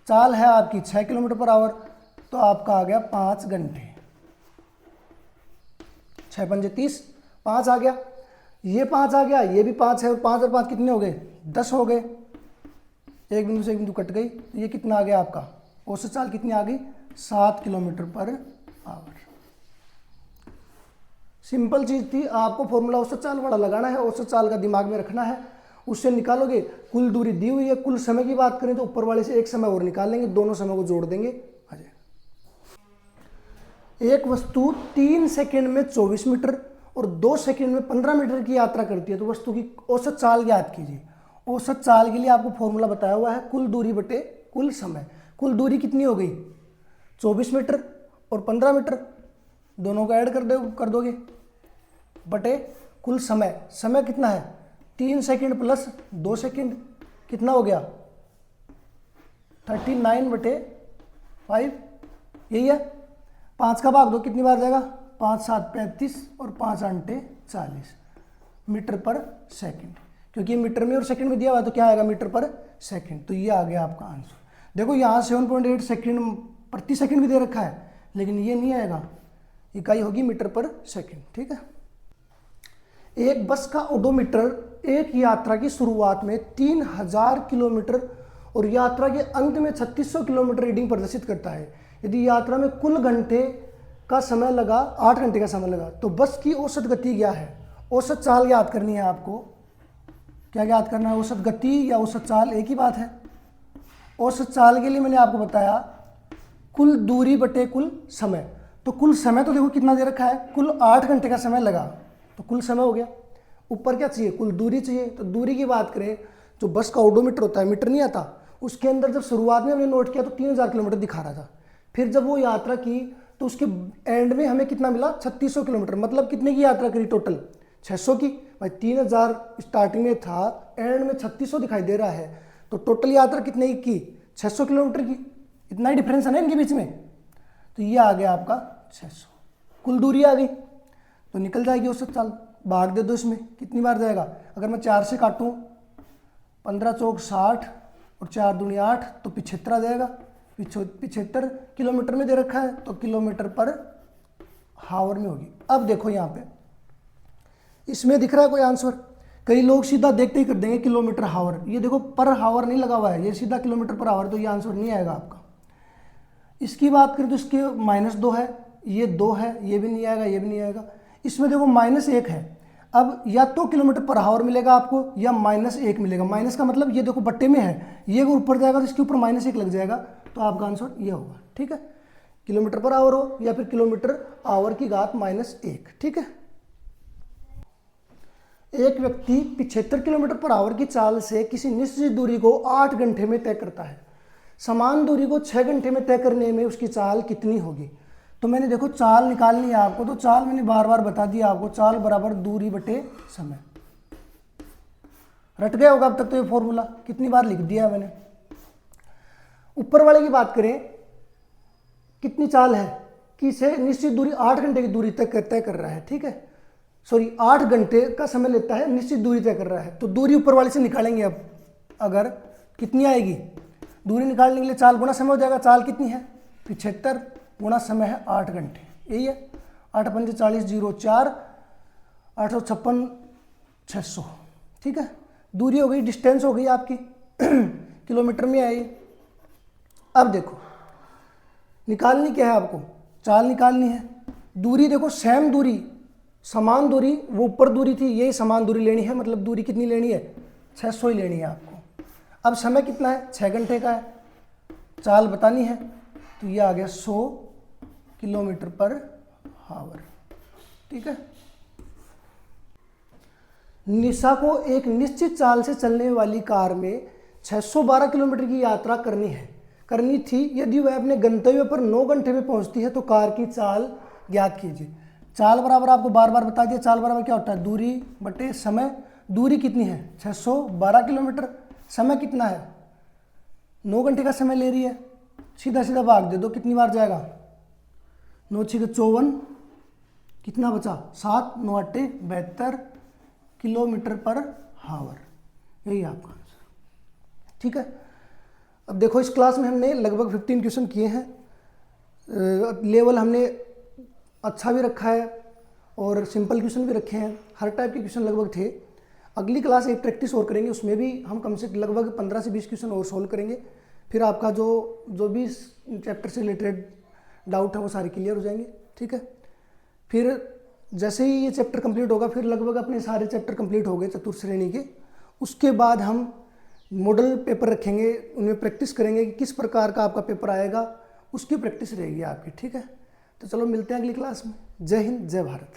चाल है आपकी 6 किलोमीटर पर आवर, तो आपका आ गया 5 घंटे। 6 पंजे 30, 5 आ गया, ये 5 आ गया, ये भी 5 है, और 5 और 5 कितने हो गए, 10 हो गए। एक बिंदु से एक बिंदु कट गई, ये कितना आ गया आपका, औसत चाल कितनी आ गई, 7 किलोमीटर पर आवर। सिंपल चीज थी, आपको फॉर्मूला औसत चाल वाला लगाना है, औसत चाल का दिमाग में रखना है, उससे निकालोगे। कुल दूरी दी हुई है, कुल समय की बात करें तो ऊपर वाले से एक समय और निकाल लेंगे, दोनों समय को जोड़ देंगे, आ जाएगा। एक वस्तु 3 सेकंड में 24 मीटर और 2 सेकंड में 15 मीटर की यात्रा करती है, तो वस्तु की औसत चाल ज्ञात कीजिए। औसत चाल के लिए आपको फॉर्मूला बताया हुआ है कुल दूरी बटे कुल समय। कुल दूरी कितनी हो गई, 24 मीटर और 15 मीटर, दोनों को ऐड कर दोगे, बटे कुल समय। समय कितना है, 3 सेकंड प्लस 2 सेकंड, कितना हो गया 39/5, यही है। 5 का भाग दो, कितनी बार जाएगा, 5 7 35 और 5 8 40 मीटर पर सेकंड, क्योंकि मीटर में और सेकंड में दिया हुआ है तो क्या आएगा, मीटर पर सेकंड। तो ये आ गया आपका आंसर। देखो यहाँ 7.8 सेकंड प्रति सेकंड भी दे रखा है, लेकिन ये नहीं आएगा, इकाई होगी मीटर पर सेकंड। ठीक है। एक बस का ओडोमीटर एक यात्रा की शुरुआत में 3000 किलोमीटर और यात्रा के अंत में 3600 किलोमीटर रीडिंग प्रदर्शित करता है। यदि यात्रा में कुल घंटे का समय लगा, 8 घंटे का समय लगा, तो बस की औसत गति क्या है। औसत चाल याद करनी है आपको। क्या याद करना है, औसत गति या औसत चाल, एक ही बात है। औसत चाल के लिए मैंने आपको बताया कुल दूरी बटे कुल समय। तो कुल समय तो देखो कितना दे रखा है, कुल 8 घंटे का समय लगा, तो कुल समय हो गया। ऊपर क्या चाहिए, कुल दूरी चाहिए। तो दूरी की बात करें, जो बस का ओडोमीटर होता है, मीटर नहीं आता, उसके अंदर जब शुरुआत में हमने नोट किया तो 3000 किलोमीटर दिखा रहा था। फिर जब वो यात्रा की तो उसके एंड में हमें कितना मिला, 3600 किलोमीटर। मतलब कितने की यात्रा करी टोटल, 600 की। भाई 3000 स्टार्टिंग में था, एंड में 3600 दिखाई दे रहा है, तो टोटल यात्रा कितने की, 600 किलोमीटर की। इतना ही डिफरेंस है ना इनके बीच में। तो ये आ गया आपका 600, कुल दूरी आ गई, तो निकल जाएगी औसत चाल। भाग दे दो इसमें, कितनी बार जाएगा। अगर मैं 4 से काटूँ, 15 चौक 60 और 4 दूनी 8, तो 75 आ जाएगा। 75 किलोमीटर में दे रखा है, तो किलोमीटर पर हावर में होगी। अब देखो यहाँ पे इसमें दिख रहा है कोई आंसर। कई लोग सीधा देखते ही कर देंगे किलोमीटर हावर, ये देखो पर हावर नहीं लगा हुआ है, ये सीधा किलोमीटर पर आवर, तो ये आंसर नहीं आएगा आपका। इसकी बात करें तो इसके -2 है, ये 2 है, ये भी नहीं आएगा, ये भी नहीं आएगा। इसमें देखो -1 है। अब या तो किलोमीटर पर हावर मिलेगा आपको या -1 मिलेगा। माइनस का मतलब ये देखो बट्टे में है, ये अगर ऊपर जाएगा तो इसके ऊपर -1 लग जाएगा, तो आपका आंसर ये होगा। ठीक है, किलोमीटर पर आवर हो या फिर किलोमीटर आवर की घात -1। ठीक है। एक व्यक्ति 75 किलोमीटर पर आवर की चाल से किसी निश्चित दूरी को 8 घंटे में तय करता है। समान दूरी को 6 घंटे में तय करने में उसकी चाल कितनी होगी। तो मैंने देखो चाल निकालनी है आपको, तो चाल मैंने बार बार बता दिया आपको, चाल बराबर दूरी बटे समय। रट गया होगा अब तक तो ये फॉर्मूला, कितनी बार लिख दिया है मैंने। ऊपर वाले की बात करें, कितनी चाल है कि इसे निश्चित दूरी 8 घंटे की दूरी तक तय कर रहा है। ठीक है, सॉरी 8 घंटे का समय लेता है, निश्चित दूरी तय कर रहा है। तो दूरी ऊपर वाले से निकालेंगे अब, अगर कितनी आएगी, दूरी निकालने के लिए चाल गुना समय हो जाएगा। चाल कितनी है, 75 गुणा समय है 8 घंटे, यही है। 8 पंजे 40, 0 4, 856 600, ठीक है। दूरी हो गई, डिस्टेंस हो गई आपकी किलोमीटर में आई। अब देखो निकालनी क्या है आपको, चाल निकालनी है। दूरी देखो सेम दूरी, समान दूरी, वो ऊपर दूरी थी, यही समान दूरी लेनी है, मतलब दूरी कितनी लेनी है, 600 ही लेनी है आपको। अब समय कितना है, 6 घंटे का है, चाल बतानी है, तो ये आ गया 100 किलोमीटर पर आवर, ठीक है। निशा को एक निश्चित चाल से चलने वाली कार में 612 किलोमीटर की यात्रा करनी थी। यदि वह अपने गंतव्य पर 9 घंटे में पहुंचती है तो कार की चाल ज्ञात कीजिए। चाल बराबर आपको बार बार बता दिया, चाल बराबर क्या होता है, दूरी बटे समय। दूरी कितनी है, 612 किलोमीटर। समय कितना है, 9 घंटे का समय ले रही है, सीधा सीधा भाग दे दो, कितनी बार जाएगा, 9 6 54, कितना बचा 7, 9 8 72 किलोमीटर पर आवर, यही आपका आंसर, ठीक है। अब देखो इस क्लास में हमने लगभग 15 क्वेश्चन किए हैं। लेवल हमने अच्छा भी रखा है और सिंपल क्वेश्चन भी रखे हैं, हर टाइप के क्वेश्चन लगभग थे। अगली क्लास एक प्रैक्टिस और करेंगे, उसमें भी हम कम से लगभग 15 से 20 क्वेश्चन और सोल्व करेंगे। फिर आपका जो भी चैप्टर से रिलेटेड डाउट है वो सारे क्लियर हो जाएंगे, ठीक है। फिर जैसे ही ये चैप्टर कंप्लीट होगा, फिर लगभग अपने सारे चैप्टर कंप्लीट हो गए चतुर्थ श्रेणी के, उसके बाद हम मॉडल पेपर रखेंगे, उनमें प्रैक्टिस करेंगे कि किस प्रकार का आपका पेपर आएगा, उसकी प्रैक्टिस रहेगी आपकी, ठीक है। तो चलो मिलते हैं अगली क्लास में। जय हिंद, जय भारत।